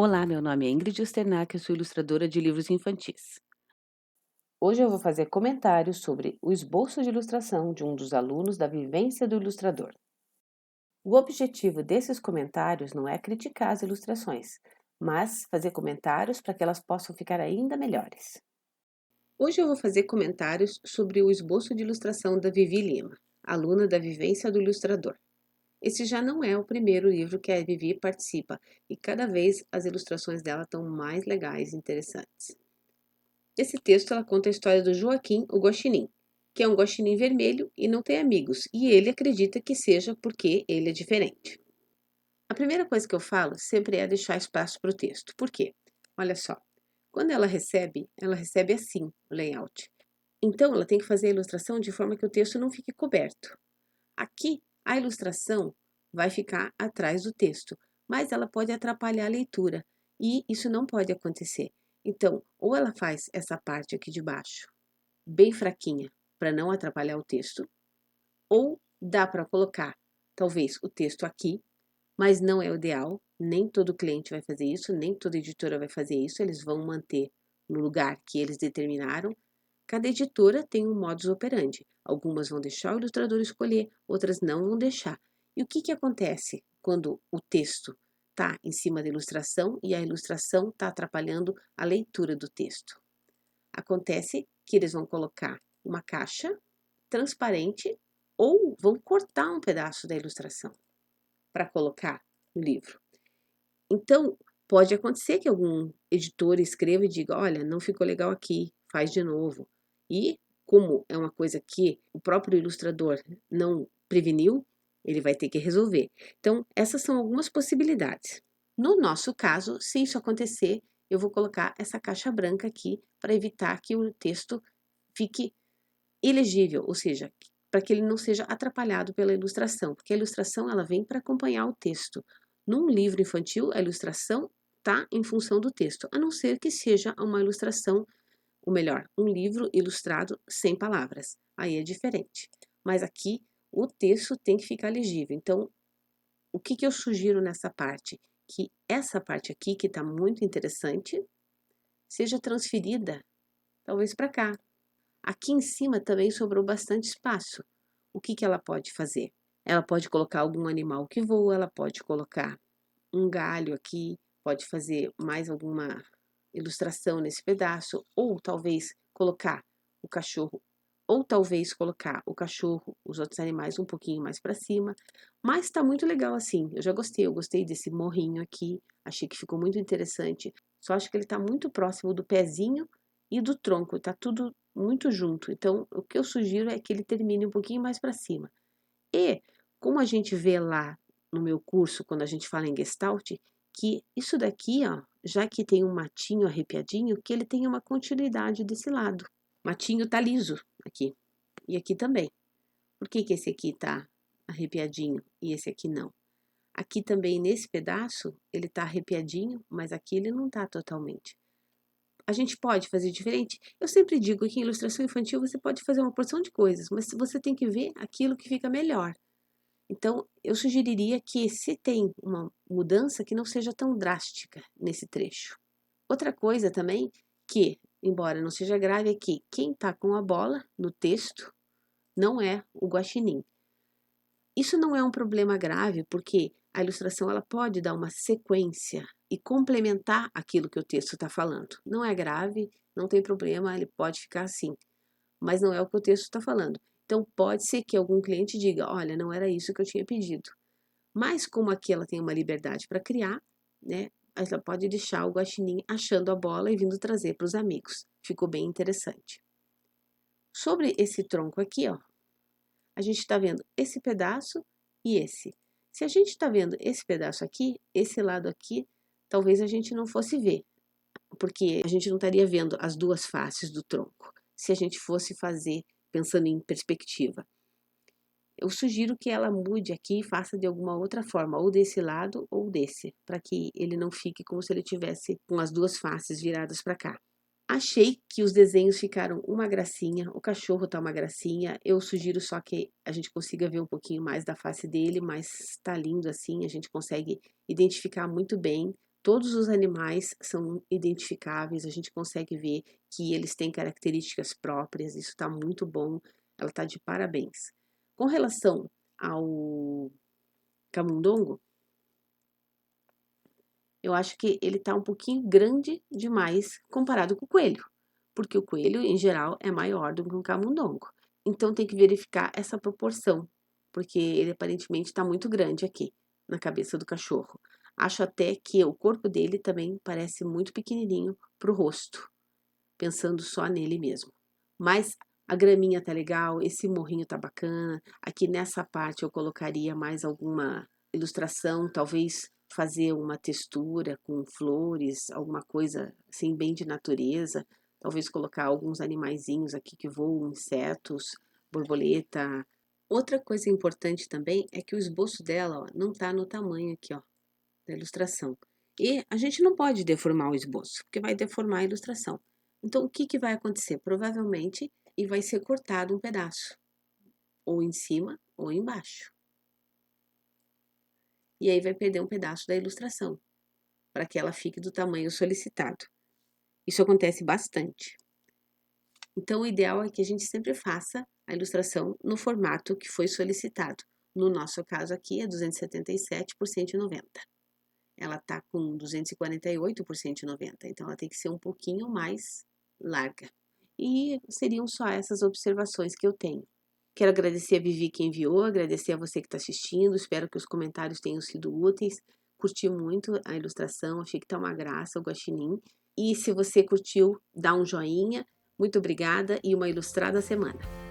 Olá, meu nome é Ingrid Osternack, eu sou ilustradora de livros infantis. Hoje eu vou fazer comentários sobre o esboço de ilustração de um dos alunos da Vivência do Ilustrador. O objetivo desses comentários não é criticar as ilustrações, mas fazer comentários para que elas possam ficar ainda melhores. Hoje eu vou fazer comentários sobre o esboço de ilustração da Vivi Lima, aluna da Vivência do Ilustrador. Esse já não é o primeiro livro que a Vivi participa e cada vez as ilustrações dela estão mais legais e interessantes. Nesse texto ela conta a história do Joaquim, o guaxinim, que é um guaxinim vermelho e não tem amigos, e ele acredita que seja porque ele é diferente. A primeira coisa que eu falo sempre é deixar espaço para o texto. Por quê? Olha só, quando ela recebe assim o layout. Então ela tem que fazer a ilustração de forma que o texto não fique coberto. Aqui, a ilustração vai ficar atrás do texto, mas ela pode atrapalhar a leitura, e isso não pode acontecer. Então, ou ela faz essa parte aqui de baixo bem fraquinha para não atrapalhar o texto, ou dá para colocar talvez o texto aqui, mas não é o ideal, nem todo cliente vai fazer isso, nem toda editora vai fazer isso, eles vão manter no lugar que eles determinaram. Cada editora tem um modus operandi. Algumas vão deixar o ilustrador escolher, outras não vão deixar. E o que acontece quando o texto está em cima da ilustração e a ilustração está atrapalhando a leitura do texto? Acontece que eles vão colocar uma caixa transparente ou vão cortar um pedaço da ilustração para colocar no livro. Então, pode acontecer que algum editor escreva e diga: olha, não ficou legal aqui, faz de novo. E, como é uma coisa que o próprio ilustrador não preveniu, ele vai ter que resolver. Então, essas são algumas possibilidades. No nosso caso, se isso acontecer, eu vou colocar essa caixa branca aqui para evitar que o texto fique ilegível, ou seja, para que ele não seja atrapalhado pela ilustração, porque a ilustração ela vem para acompanhar o texto. Num livro infantil, a ilustração está em função do texto, a não ser que seja uma ilustração, ou melhor, um livro ilustrado sem palavras. Aí é diferente. Mas aqui o texto tem que ficar legível. Então, o que eu sugiro nessa parte? Que essa parte aqui, que está muito interessante, seja transferida talvez para cá. Aqui em cima também sobrou bastante espaço. O que ela pode fazer? Ela pode colocar algum animal que voa, ela pode colocar um galho aqui, pode fazer mais alguma ilustração nesse pedaço, ou talvez colocar o cachorro, ou talvez colocar o cachorro, os outros animais um pouquinho mais para cima, mas tá muito legal assim. Eu gostei desse morrinho aqui, achei que ficou muito interessante. Só acho que ele tá muito próximo do pezinho e do tronco, tá tudo muito junto. Então, o que eu sugiro é que ele termine um pouquinho mais para cima. E, como a gente vê lá no meu curso, quando a gente fala em Gestalt, que isso daqui, ó, já que tem um matinho arrepiadinho, que ele tem uma continuidade desse lado. O matinho tá liso aqui, e aqui também. Por que esse aqui tá arrepiadinho e esse aqui não? Aqui também, nesse pedaço, ele tá arrepiadinho, mas aqui ele não tá totalmente. A gente pode fazer diferente? Eu sempre digo que em ilustração infantil você pode fazer uma porção de coisas, mas você tem que ver aquilo que fica melhor. Então, eu sugeriria que se tem uma mudança que não seja tão drástica nesse trecho. Outra coisa também que, embora não seja grave, é que quem está com a bola no texto não é o guaxinim. Isso não é um problema grave, porque a ilustração ela pode dar uma sequência e complementar aquilo que o texto está falando. Não é grave, não tem problema, ele pode ficar assim, mas não é o que o texto está falando. Então, pode ser que algum cliente diga: olha, não era isso que eu tinha pedido. Mas, como aqui ela tem uma liberdade para criar, né? Ela pode deixar o guaxinim achando a bola e vindo trazer para os amigos. Ficou bem interessante. Sobre esse tronco aqui, ó, a gente está vendo esse pedaço e esse. Se a gente está vendo esse pedaço aqui, esse lado aqui, talvez a gente não fosse ver, porque a gente não estaria vendo as duas faces do tronco, se a gente fosse fazer pensando em perspectiva. Eu sugiro que ela mude aqui e faça de alguma outra forma, ou desse lado ou desse, para que ele não fique como se ele tivesse com as duas faces viradas para cá. Achei que os desenhos ficaram uma gracinha, o cachorro tá uma gracinha. Eu sugiro só que a gente consiga ver um pouquinho mais da face dele, mas tá lindo assim, a gente consegue identificar muito bem Todos os animais são identificáveis, a gente consegue ver que eles têm características próprias, isso está muito bom, ela está de parabéns. Com relação ao camundongo, eu acho que ele está um pouquinho grande demais comparado com o coelho, porque o coelho, em geral, é maior do que um camundongo. Então tem que verificar essa proporção, porque ele aparentemente está muito grande aqui na cabeça do cachorro. Acho até que o corpo dele também parece muito pequenininho para o rosto, pensando só nele mesmo. Mas a graminha tá legal, esse morrinho tá bacana. Aqui nessa parte eu colocaria mais alguma ilustração, talvez fazer uma textura com flores, alguma coisa assim bem de natureza. Talvez colocar alguns animaizinhos aqui que voam, insetos, borboleta. Outra coisa importante também é que o esboço dela, ó, não tá no tamanho aqui, ó, da ilustração. E a gente não pode deformar o esboço, porque vai deformar a ilustração. Então, o que que vai acontecer? Provavelmente, e vai ser cortado um pedaço, ou em cima ou embaixo. E aí vai perder um pedaço da ilustração, para que ela fique do tamanho solicitado. Isso acontece bastante. Então, o ideal é que a gente sempre faça a ilustração no formato que foi solicitado. No nosso caso aqui é 277 por 190. Ela tá com 248 por 190, então ela tem que ser um pouquinho mais larga. E seriam só essas observações que eu tenho. Quero agradecer a Vivi que enviou, agradecer a você que está assistindo, espero que os comentários tenham sido úteis. Curti muito a ilustração, achei que tá uma graça o guaxinim. E se você curtiu, dá um joinha. Muito obrigada e uma ilustrada semana.